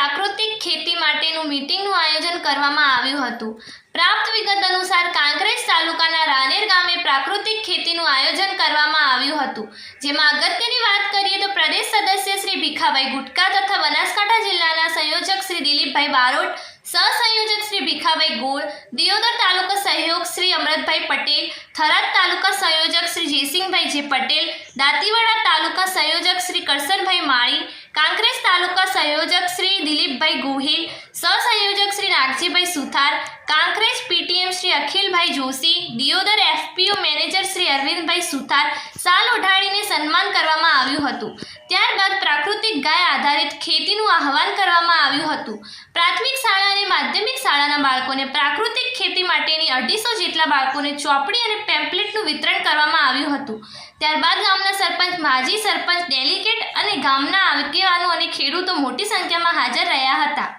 પ્રાકૃતિક ખેતી માટેનું મીટિંગનું આયોજન કરવામાં આવ્યું હતું। પ્રાપ્ત વિગત અનુસાર કાંકરેજ તાલુકાના રાનેર ગામે પ્રાકૃતિક ખેતીનું આયોજન કરવામાં આવ્યું હતું, જેમાં અગત્યની વાત કરીએ તો પ્રદેશ સદસ્ય શ્રી ભીખાભાઈ ગુટકા તથા બનાસકાંઠા જિલ્લાના સંયોજક શ્રી દિલીપભાઈ બારોટ, સહસંયોજક શ્રી ભીખાભાઈ ગોળ, દિયોદર તાલુકા સહયોગ શ્રી અમૃતભાઈ પટેલ, થરાદ તાલુકા સંયોજક શ્રી જયસિંહભાઈ જે પટેલ, દાંતીવાડા તાલુકા સંયોજક શ્રી કરશનભાઈ માળી, કાંકરેજ તાલુકા સંયોજક શ્રી દિલીપભાઈ ગોહિલ, સહસંયોજક Shri Nagjibhai Suthar, Kankrej PTM Shri Akhilbhai Joshi, Deodar FPO manager Shri Arvindbhai Suthar સાલ ઓઢાડીને સન્માન કરવામાં આવ્યું હતું। ત્યારબાદ પ્રાકૃતિક ગાય આધારિત ખેતીનું આહવાન કરવામાં આવ્યું હતું। પ્રાથમિક શાળા અને માધ્યમિક શાળાના બાળકોને પ્રાકૃતિક ખેતી માટેની 250 જેટલા બાળકોને ચોપડી અને પેમ્પલેટનું વિતરણ કરવામાં આવ્યું હતું। ત્યારબાદ ગામના સરપંચ, માજી સરપંચ, ડેલિગેટ અને ગામના આગેવાનો અને ખેડૂતો મોટી સંખ્યામાં હાજર રહ્યા હતા।